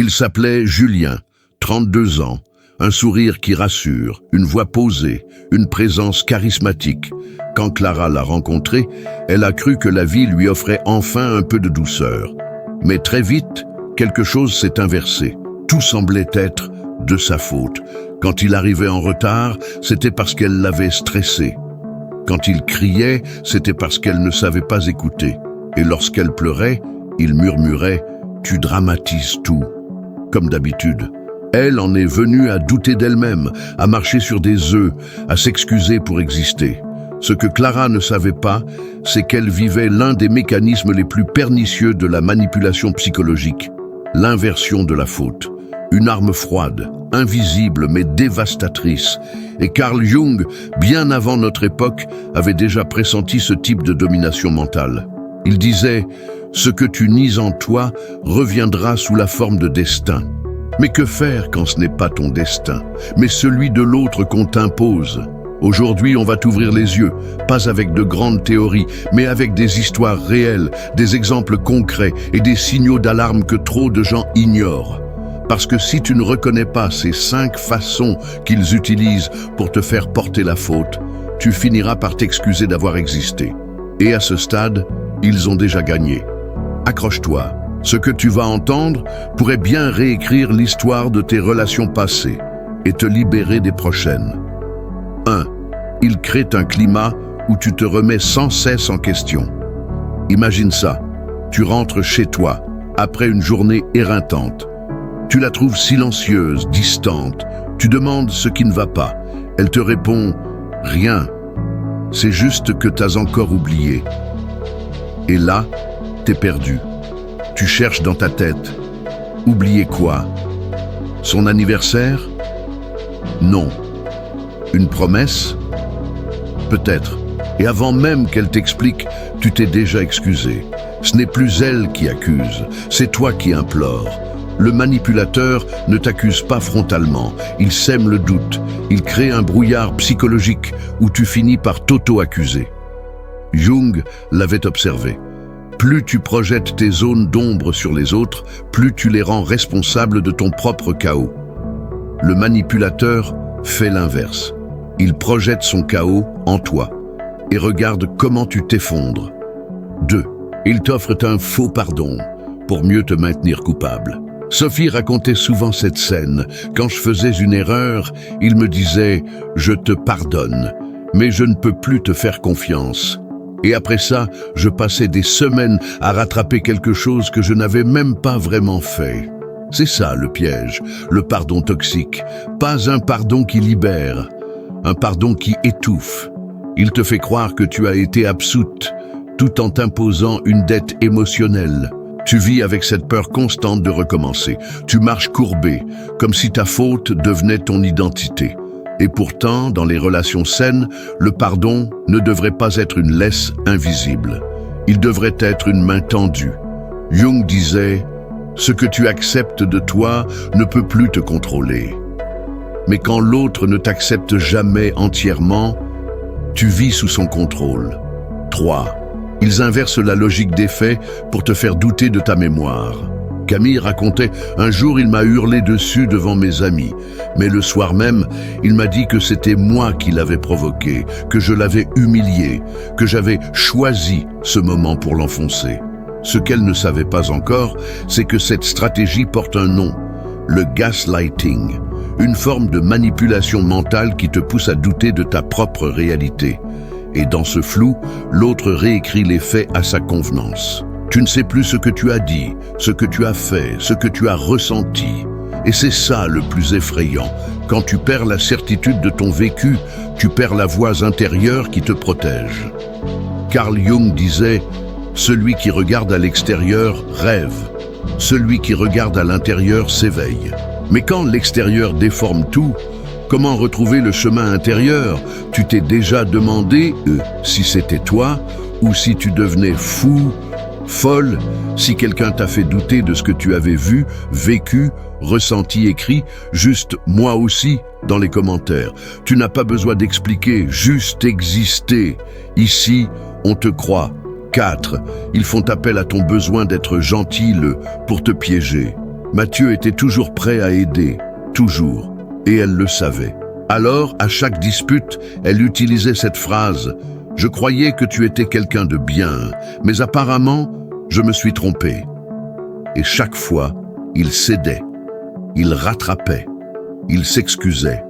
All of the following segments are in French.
Il s'appelait Julien, 32 ans, un sourire qui rassure, une voix posée, une présence charismatique. Quand Clara l'a rencontré, elle a cru que la vie lui offrait enfin un peu de douceur. Mais très vite, quelque chose s'est inversé. Tout semblait être de sa faute. Quand il arrivait en retard, c'était parce qu'elle l'avait stressé. Quand il criait, c'était parce qu'elle ne savait pas écouter. Et lorsqu'elle pleurait, il murmurait « Tu dramatises tout ». Comme d'habitude. Elle en est venue à douter d'elle-même, à marcher sur des œufs, à s'excuser pour exister. Ce que Clara ne savait pas, c'est qu'elle vivait l'un des mécanismes les plus pernicieux de la manipulation psychologique, l'inversion de la faute. Une arme froide, invisible mais dévastatrice. Et Carl Jung, bien avant notre époque, avait déjà pressenti ce type de domination mentale. Il disait « Ce que tu nies en toi reviendra sous la forme de destin ». Mais que faire quand ce n'est pas ton destin, mais celui de l'autre qu'on t'impose? Aujourd'hui, on va t'ouvrir les yeux, pas avec de grandes théories, mais avec des histoires réelles, des exemples concrets et des signaux d'alarme que trop de gens ignorent. Parce que si tu ne reconnais pas ces 5 façons qu'ils utilisent pour te faire porter la faute, tu finiras par t'excuser d'avoir existé. Et à ce stade, ils ont déjà gagné. Accroche-toi. Ce que tu vas entendre pourrait bien réécrire l'histoire de tes relations passées et te libérer des prochaines. 1. Ils créent un climat où tu te remets sans cesse en question. Imagine ça, tu rentres chez toi après une journée éreintante. Tu la trouves silencieuse, distante, tu demandes ce qui ne va pas. Elle te répond « Rien, c'est juste que t'as encore oublié ». Et là, t'es perdu. Tu cherches dans ta tête. Oublier quoi? Son anniversaire? Non. Une promesse? Peut-être. Et avant même qu'elle t'explique, tu t'es déjà excusé. Ce n'est plus elle qui accuse, c'est toi qui implores. Le manipulateur ne t'accuse pas frontalement, il sème le doute, il crée un brouillard psychologique où tu finis par t'auto-accuser. Jung l'avait observé. Plus tu projettes tes zones d'ombre sur les autres, plus tu les rends responsables de ton propre chaos. Le manipulateur fait l'inverse. Il projette son chaos en toi et regarde comment tu t'effondres. 2. Il t'offre un faux pardon pour mieux te maintenir coupable. Sophie racontait souvent cette scène. Quand je faisais une erreur, il me disait « Je te pardonne, mais je ne peux plus te faire confiance ». Et après ça, je passais des semaines à rattraper quelque chose que je n'avais même pas vraiment fait. C'est ça le piège, le pardon toxique. Pas un pardon qui libère, un pardon qui étouffe. Il te fait croire que tu as été absoute, tout en t'imposant une dette émotionnelle. Tu vis avec cette peur constante de recommencer. Tu marches courbé, comme si ta faute devenait ton identité. Et pourtant, dans les relations saines, le pardon ne devrait pas être une laisse invisible. Il devrait être une main tendue. Jung disait « Ce que tu acceptes de toi ne peut plus te contrôler. » Mais quand l'autre ne t'accepte jamais entièrement, tu vis sous son contrôle. 3. Ils inversent la logique des faits pour te faire douter de ta mémoire. Camille racontait « Un jour, il m'a hurlé dessus devant mes amis. Mais le soir même, il m'a dit que c'était moi qui l'avais provoqué, que je l'avais humilié, que j'avais choisi ce moment pour l'enfoncer. » Ce qu'elle ne savait pas encore, c'est que cette stratégie porte un nom, le gaslighting, une forme de manipulation mentale qui te pousse à douter de ta propre réalité. Et dans ce flou, l'autre réécrit les faits à sa convenance. Tu ne sais plus ce que tu as dit, ce que tu as fait, ce que tu as ressenti. Et c'est ça le plus effrayant. Quand tu perds la certitude de ton vécu, tu perds la voix intérieure qui te protège. Carl Jung disait « Celui qui regarde à l'extérieur rêve. Celui qui regarde à l'intérieur s'éveille. » Mais quand l'extérieur déforme tout, comment retrouver le chemin intérieur? Tu t'es déjà demandé si c'était toi ou si tu devenais fou, folle, si quelqu'un t'a fait douter de ce que tu avais vu, vécu, ressenti, écrit, juste moi aussi dans les commentaires. Tu n'as pas besoin d'expliquer, juste exister. Ici, on te croit. 4. Ils font appel à ton besoin d'être gentil pour te piéger. Mathieu était toujours prêt à aider, toujours, et elle le savait. Alors, à chaque dispute, elle utilisait cette phrase « Je croyais que tu étais quelqu'un de bien, mais apparemment, je me suis trompé. » Et chaque fois, il cédait, il rattrapait, il s'excusait.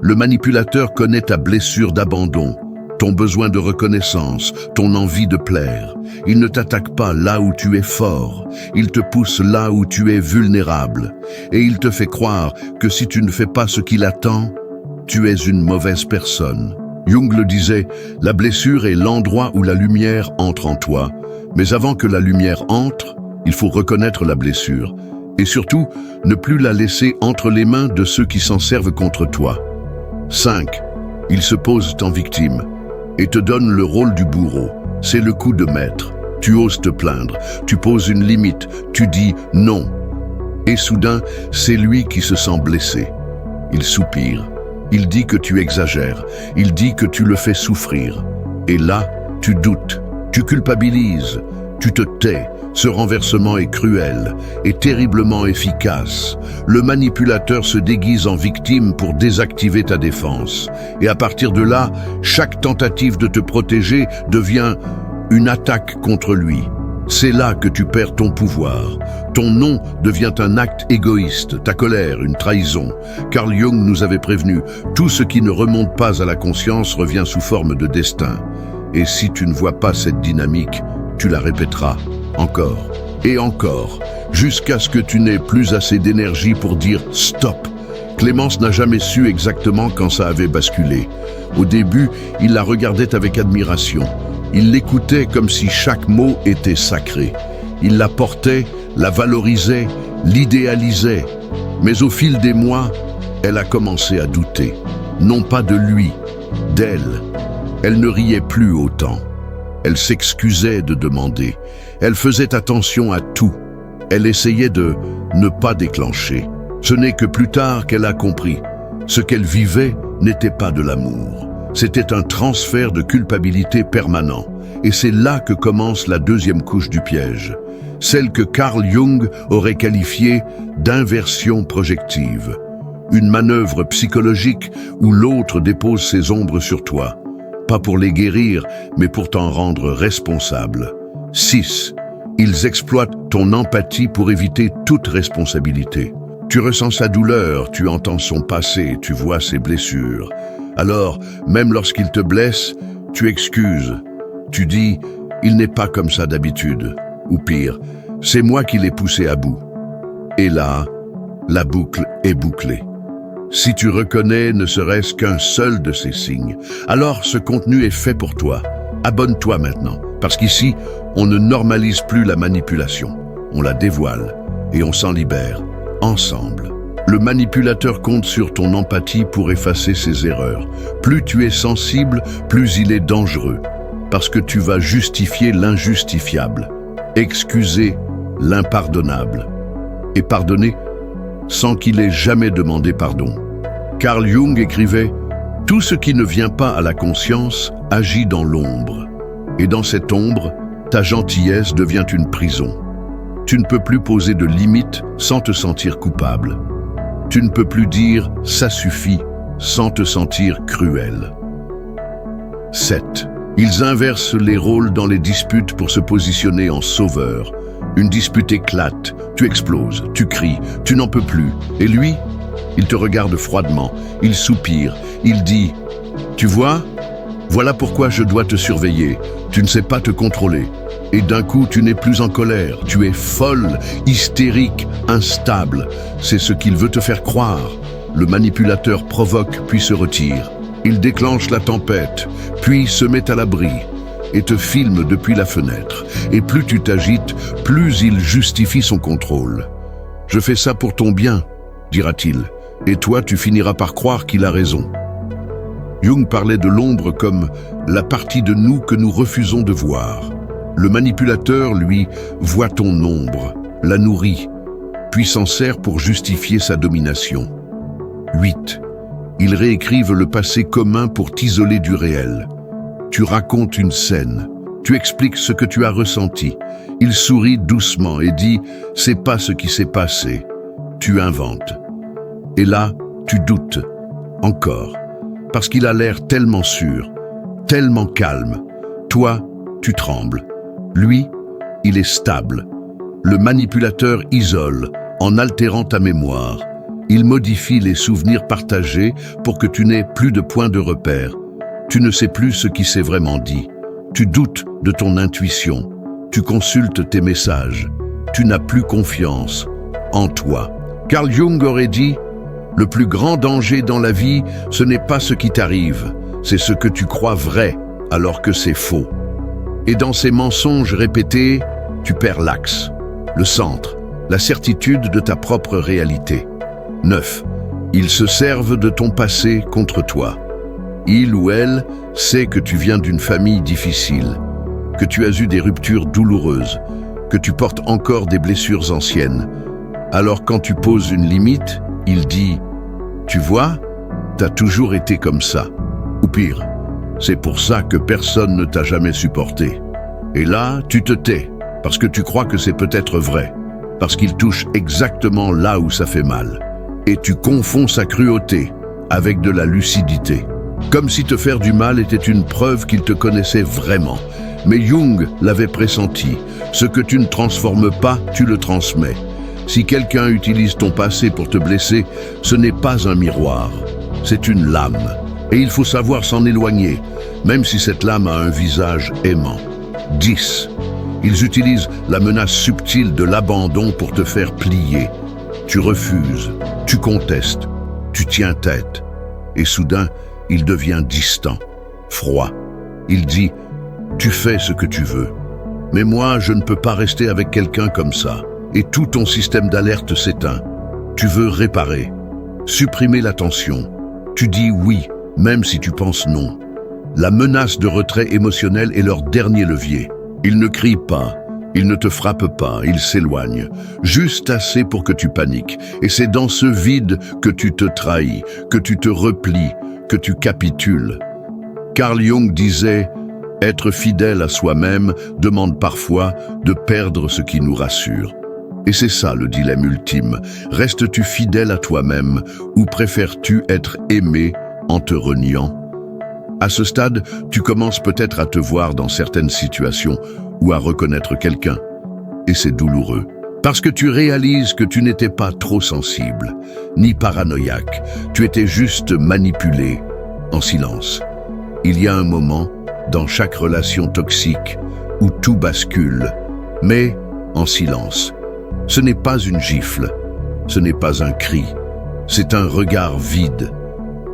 Le manipulateur connaît ta blessure d'abandon, ton besoin de reconnaissance, ton envie de plaire. Il ne t'attaque pas là où tu es fort, il te pousse là où tu es vulnérable. Et il te fait croire que si tu ne fais pas ce qu'il attend, tu es une mauvaise personne. Jung le disait, la blessure est l'endroit où la lumière entre en toi. Mais avant que la lumière entre, il faut reconnaître la blessure. Et surtout, ne plus la laisser entre les mains de ceux qui s'en servent contre toi. 5. Ils se posent en victime et te donnent le rôle du bourreau. C'est le coup de maître. Tu oses te plaindre, tu poses une limite, tu dis non. Et soudain, c'est lui qui se sent blessé. Il soupire. Il dit que tu exagères, il dit que tu le fais souffrir. Et là, tu doutes, tu culpabilises, tu te tais. Ce renversement est cruel et terriblement efficace. Le manipulateur se déguise en victime pour désactiver ta défense. Et à partir de là, chaque tentative de te protéger devient une attaque contre lui. C'est là que tu perds ton pouvoir. Ton non devient un acte égoïste, ta colère, une trahison. Carl Jung nous avait prévenu, tout ce qui ne remonte pas à la conscience revient sous forme de destin. Et si tu ne vois pas cette dynamique, tu la répéteras encore et encore, jusqu'à ce que tu n'aies plus assez d'énergie pour dire « stop ». Clémence n'a jamais su exactement quand ça avait basculé. Au début, il la regardait avec admiration. Il l'écoutait comme si chaque mot était sacré. Il la portait, la valorisait, l'idéalisait. Mais au fil des mois, elle a commencé à douter. Non pas de lui, d'elle. Elle ne riait plus autant. Elle s'excusait de demander. Elle faisait attention à tout. Elle essayait de ne pas déclencher. Ce n'est que plus tard qu'elle a compris. Ce qu'elle vivait n'était pas de l'amour. C'était un transfert de culpabilité permanent. Et c'est là que commence la deuxième couche du piège. Celle que Carl Jung aurait qualifiée d'inversion projective. Une manœuvre psychologique où l'autre dépose ses ombres sur toi. Pas pour les guérir, mais pour t'en rendre responsable. 6. Ils exploitent ton empathie pour éviter toute responsabilité. Tu ressens sa douleur, tu entends son passé, tu vois ses blessures. Alors, même lorsqu'il te blesse, tu excuses. Tu dis, il n'est pas comme ça d'habitude. Ou pire, c'est moi qui l'ai poussé à bout. Et là, la boucle est bouclée. Si tu reconnais ne serait-ce qu'un seul de ces signes, alors ce contenu est fait pour toi. Abonne-toi maintenant, parce qu'ici, on ne normalise plus la manipulation. On la dévoile et on s'en libère, ensemble. Le manipulateur compte sur ton empathie pour effacer ses erreurs. Plus tu es sensible, plus il est dangereux, parce que tu vas justifier l'injustifiable, excuser l'impardonnable et pardonner sans qu'il ait jamais demandé pardon. Carl Jung écrivait « Tout ce qui ne vient pas à la conscience agit dans l'ombre. Et dans cette ombre, ta gentillesse devient une prison. Tu ne peux plus poser de limites sans te sentir coupable. Tu ne peux plus dire « ça suffit » sans te sentir cruel. 7. Ils inversent les rôles dans les disputes pour se positionner en sauveur. Une dispute éclate, tu exploses, tu cries, tu n'en peux plus. Et lui, il te regarde froidement, il soupire, il dit « Tu vois, voilà pourquoi je dois te surveiller, tu ne sais pas te contrôler. » Et d'un coup, tu n'es plus en colère, tu es folle, hystérique, instable. C'est ce qu'il veut te faire croire. Le manipulateur provoque puis se retire. Il déclenche la tempête, puis se met à l'abri et te filme depuis la fenêtre. Et plus tu t'agites, plus il justifie son contrôle. « Je fais ça pour ton bien », dira-t-il, et toi tu finiras par croire qu'il a raison. Jung parlait de l'ombre comme la partie de nous que nous refusons de voir. Le manipulateur, lui, voit ton ombre, la nourrit, puis s'en sert pour justifier sa domination. 8. Ils réécrivent le passé commun pour t'isoler du réel. Tu racontes une scène, Tu expliques ce que tu as ressenti. Il sourit doucement et dit « c'est pas ce qui s'est passé ». Tu inventes. Et là, tu doutes. Encore. Parce qu'il a l'air tellement sûr, tellement calme. Toi, tu trembles. Lui, il est stable. Le manipulateur isole, en altérant ta mémoire. Il modifie les souvenirs partagés pour que tu n'aies plus de point de repère. Tu ne sais plus ce qui s'est vraiment dit. Tu doutes de ton intuition. Tu consultes tes messages. Tu n'as plus confiance en toi. Carl Jung aurait dit « Le plus grand danger dans la vie, ce n'est pas ce qui t'arrive, c'est ce que tu crois vrai alors que c'est faux. » Et dans ces mensonges répétés, tu perds l'axe, le centre, la certitude de ta propre réalité. 9. Ils se servent de ton passé contre toi. Il ou elle sait que tu viens d'une famille difficile, que tu as eu des ruptures douloureuses, que tu portes encore des blessures anciennes. Alors quand tu poses une limite, il dit « Tu vois, t'as toujours été comme ça. » Ou pire, « C'est pour ça que personne ne t'a jamais supporté. » Et là, tu te tais, parce que tu crois que c'est peut-être vrai, parce qu'il touche exactement là où ça fait mal. Et tu confonds sa cruauté avec de la lucidité. Comme si te faire du mal était une preuve qu'il te connaissait vraiment. Mais Jung l'avait pressenti. Ce que tu ne transformes pas, tu le transmets. Si quelqu'un utilise ton passé pour te blesser, ce n'est pas un miroir, c'est une lame. Et il faut savoir s'en éloigner, même si cette lame a un visage aimant. 10. Ils utilisent la menace subtile de l'abandon pour te faire plier. Tu refuses, tu contestes, tu tiens tête. Et soudain, il devient distant, froid. Il dit « Tu fais ce que tu veux. Mais moi, je ne peux pas rester avec quelqu'un comme ça. » Et tout ton système d'alerte s'éteint. Tu veux réparer, supprimer la tension. Tu dis oui, même si tu penses non. La menace de retrait émotionnel est leur dernier levier. Ils ne crient pas, ils ne te frappent pas, ils s'éloignent. Juste assez pour que tu paniques. Et c'est dans ce vide que tu te trahis, que tu te replies, que tu capitules. Carl Jung disait « Être fidèle à soi-même demande parfois de perdre ce qui nous rassure. » Et c'est ça le dilemme ultime. Restes-tu fidèle à toi-même ou préfères-tu être aimé en te reniant? À ce stade, tu commences peut-être à te voir dans certaines situations ou à reconnaître quelqu'un. Et c'est douloureux. Parce que tu réalises que tu n'étais pas trop sensible, ni paranoïaque. Tu étais juste manipulé, en silence. Il y a un moment, dans chaque relation toxique, où tout bascule, mais en silence. Ce n'est pas une gifle, ce n'est pas un cri, c'est un regard vide.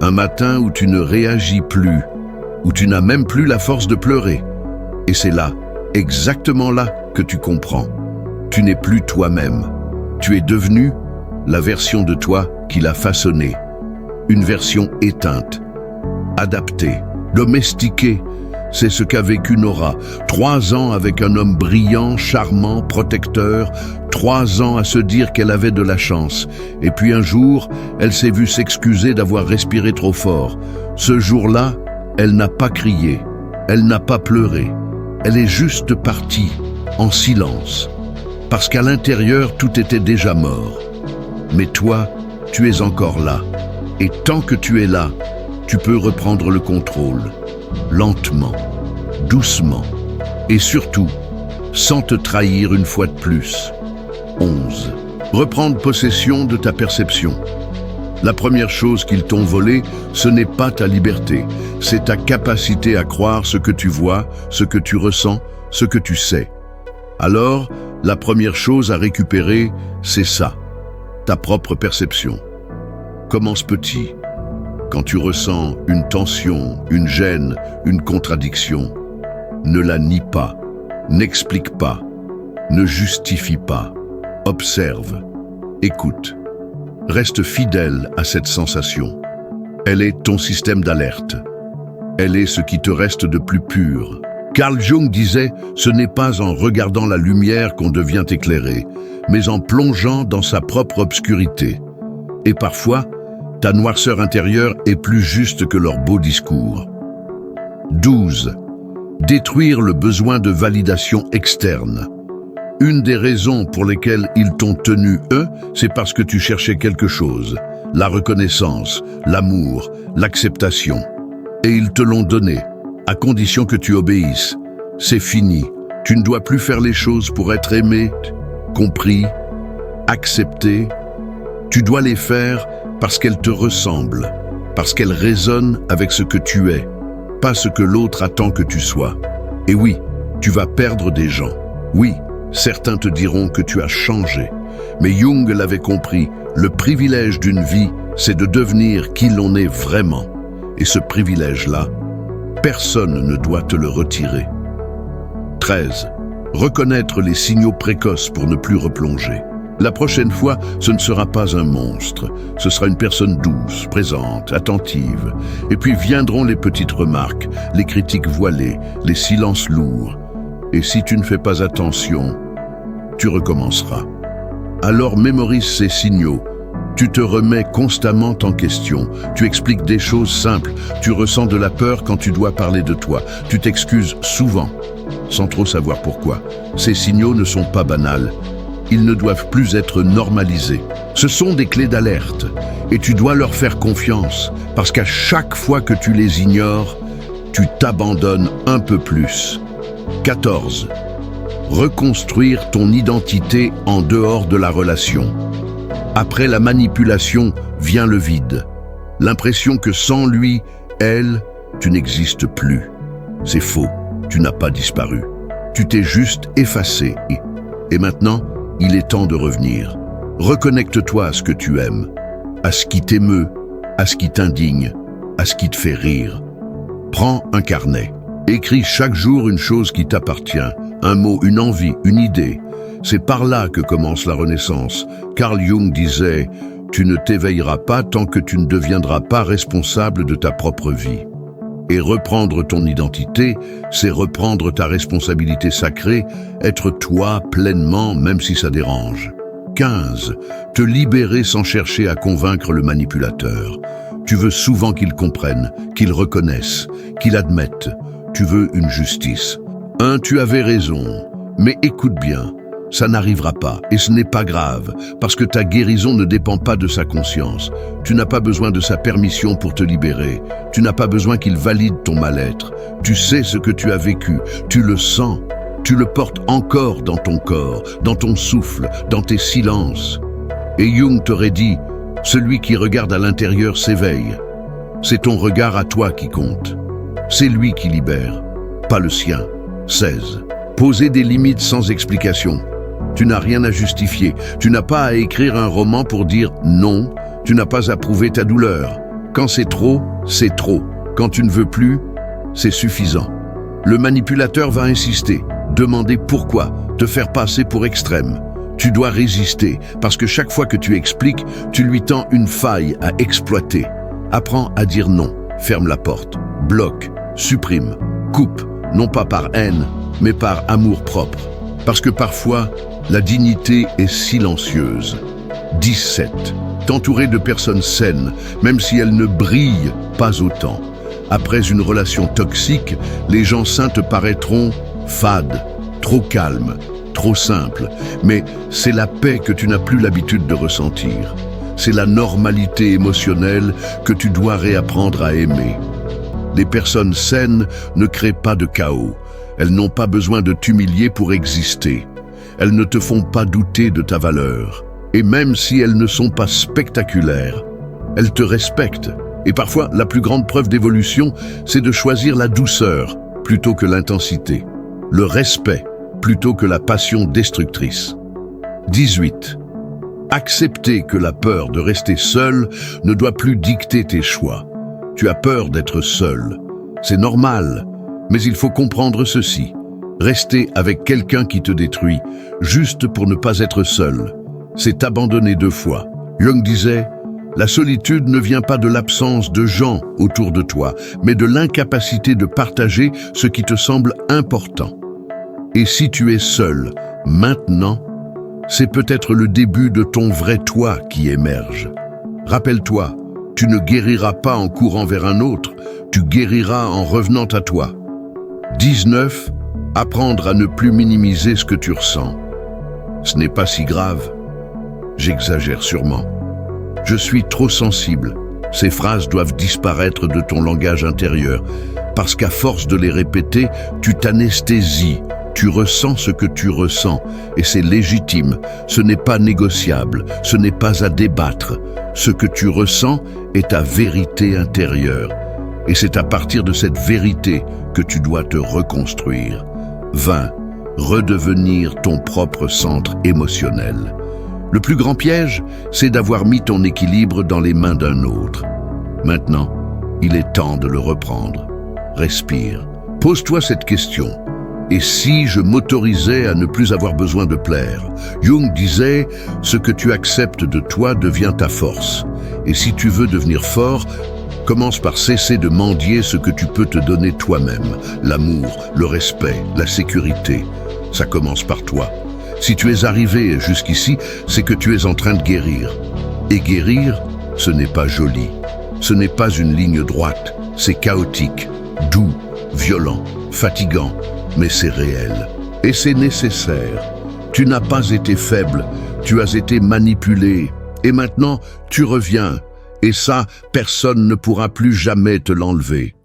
Un matin où tu ne réagis plus, où tu n'as même plus la force de pleurer. Et c'est là, exactement là, que tu comprends. Tu n'es plus toi-même. Tu es devenu la version de toi qui l'a façonné. Une version éteinte, adaptée, domestiquée. C'est ce qu'a vécu Nora. 3 ans avec un homme brillant, charmant, protecteur. 3 ans à se dire qu'elle avait de la chance. Et puis un jour, elle s'est vue s'excuser d'avoir respiré trop fort. Ce jour-là, elle n'a pas crié. Elle n'a pas pleuré. Elle est juste partie, en silence. Parce qu'à l'intérieur, tout était déjà mort. Mais toi, tu es encore là. Et tant que tu es là, tu peux reprendre le contrôle. Lentement, doucement, et surtout, sans te trahir une fois de plus. 11. Reprendre possession de ta perception. La première chose qu'ils t'ont volée, ce n'est pas ta liberté, c'est ta capacité à croire ce que tu vois, ce que tu ressens, ce que tu sais. Alors, la première chose à récupérer, c'est ça, ta propre perception. Commence petit. Quand tu ressens une tension, une gêne, une contradiction, ne la nie pas, n'explique pas, ne justifie pas. Observe, écoute. Reste fidèle à cette sensation. Elle est ton système d'alerte. Elle est ce qui te reste de plus pur. Carl Jung disait « Ce n'est pas en regardant la lumière qu'on devient éclairé, mais en plongeant dans sa propre obscurité. » Et parfois, ta noirceur intérieure est plus juste que leurs beaux discours. 12. Détruire le besoin de validation externe. Une des raisons pour lesquelles ils t'ont tenu, eux, c'est parce que tu cherchais quelque chose. La reconnaissance, l'amour, l'acceptation. Et ils te l'ont donné, à condition que tu obéisses. C'est fini. Tu ne dois plus faire les choses pour être aimé, compris, accepté. Tu dois les faire parce qu'elles te ressemblent, parce qu'elles résonnent avec ce que tu es, pas ce que l'autre attend que tu sois. Et oui, tu vas perdre des gens. Oui, certains te diront que tu as changé. Mais Jung l'avait compris, le privilège d'une vie, c'est de devenir qui l'on est vraiment. Et ce privilège-là, personne ne doit te le retirer. 13. Reconnaître les signaux précoces pour ne plus replonger. La prochaine fois, ce ne sera pas un monstre. Ce sera une personne douce, présente, attentive. Et puis viendront les petites remarques, les critiques voilées, les silences lourds. Et si tu ne fais pas attention, tu recommenceras. Alors mémorise ces signaux. Tu te remets constamment en question. Tu expliques des choses simples. Tu ressens de la peur quand tu dois parler de toi. Tu t'excuses souvent, sans trop savoir pourquoi. Ces signaux ne sont pas banals. Ils ne doivent plus être normalisés. Ce sont des clés d'alerte. Et tu dois leur faire confiance, parce qu'à chaque fois que tu les ignores, tu t'abandonnes un peu plus. 14. Reconstruire ton identité en dehors de la relation. Après la manipulation vient le vide. L'impression que sans lui, elle, tu n'existes plus. C'est faux, tu n'as pas disparu. Tu t'es juste effacé. Et maintenant, il est temps de revenir. Reconnecte-toi à ce que tu aimes, à ce qui t'émeut, à ce qui t'indigne, à ce qui te fait rire. Prends un carnet. Écris chaque jour une chose qui t'appartient, un mot, une envie, une idée. C'est par là que commence la renaissance. Carl Jung disait « Tu ne t'éveilleras pas tant que tu ne deviendras pas responsable de ta propre vie ». Et reprendre ton identité, c'est reprendre ta responsabilité sacrée, être toi pleinement, même si ça dérange. 15. Te libérer sans chercher à convaincre le manipulateur. Tu veux souvent qu'il comprenne, qu'il reconnaisse, qu'il admette. Tu veux une justice. Tu avais raison, mais écoute bien. Ça n'arrivera pas, et ce n'est pas grave, parce que ta guérison ne dépend pas de sa conscience. Tu n'as pas besoin de sa permission pour te libérer. Tu n'as pas besoin qu'il valide ton mal-être. Tu sais ce que tu as vécu, tu le sens. Tu le portes encore dans ton corps, dans ton souffle, dans tes silences. Et Jung t'aurait dit, celui qui regarde à l'intérieur s'éveille. C'est ton regard à toi qui compte. C'est lui qui libère, pas le sien. 16. Poser des limites sans explication. Tu n'as rien à justifier. Tu n'as pas à écrire un roman pour dire non. Tu n'as pas à prouver ta douleur. Quand c'est trop, c'est trop. Quand tu ne veux plus, c'est suffisant. Le manipulateur va insister, demander pourquoi, te faire passer pour extrême. Tu dois résister, parce que chaque fois que tu expliques, tu lui tends une faille à exploiter. Apprends à dire non, ferme la porte, bloque, supprime, coupe, non pas par haine, mais par amour-propre. Parce que parfois, la dignité est silencieuse. 17. T'entourer de personnes saines, même si elles ne brillent pas autant. Après une relation toxique, les gens sains te paraîtront fades, trop calmes, trop simples. Mais c'est la paix que tu n'as plus l'habitude de ressentir. C'est la normalité émotionnelle que tu dois réapprendre à aimer. Les personnes saines ne créent pas de chaos. Elles n'ont pas besoin de t'humilier pour exister. Elles ne te font pas douter de ta valeur. Et même si elles ne sont pas spectaculaires, elles te respectent. Et parfois, la plus grande preuve d'évolution, c'est de choisir la douceur plutôt que l'intensité. Le respect plutôt que la passion destructrice. 18. Accepter que la peur de rester seul ne doit plus dicter tes choix. Tu as peur d'être seul. C'est normal. Mais il faut comprendre ceci. Rester avec quelqu'un qui te détruit, juste pour ne pas être seul, c'est t'abandonner 2 fois. Jung disait, la solitude ne vient pas de l'absence de gens autour de toi, mais de l'incapacité de partager ce qui te semble important. Et si tu es seul, maintenant, c'est peut-être le début de ton vrai toi qui émerge. Rappelle-toi, tu ne guériras pas en courant vers un autre, tu guériras en revenant à toi. 19. Apprendre à ne plus minimiser ce que tu ressens. Ce n'est pas si grave. J'exagère sûrement. Je suis trop sensible. Ces phrases doivent disparaître de ton langage intérieur, parce qu'à force de les répéter, tu t'anesthésies. Tu ressens ce que tu ressens, et c'est légitime. Ce n'est pas négociable, ce n'est pas à débattre. Ce que tu ressens est ta vérité intérieure. Et c'est à partir de cette vérité que tu dois te reconstruire. 20. Redevenir ton propre centre émotionnel. Le plus grand piège, c'est d'avoir mis ton équilibre dans les mains d'un autre. Maintenant, il est temps de le reprendre. Respire. Pose-toi cette question. Et si je m'autorisais à ne plus avoir besoin de plaire? Jung disait, ce que tu acceptes de toi devient ta force. Et si tu veux devenir fort, commence par cesser de mendier ce que tu peux te donner toi-même. L'amour, le respect, la sécurité. Ça commence par toi. Si tu es arrivé jusqu'ici, c'est que tu es en train de guérir. Et guérir, ce n'est pas joli. Ce n'est pas une ligne droite. C'est chaotique, doux, violent, fatigant. Mais c'est réel. Et c'est nécessaire. Tu n'as pas été faible, tu as été manipulé. Et maintenant, tu reviens. Et ça, personne ne pourra plus jamais te l'enlever.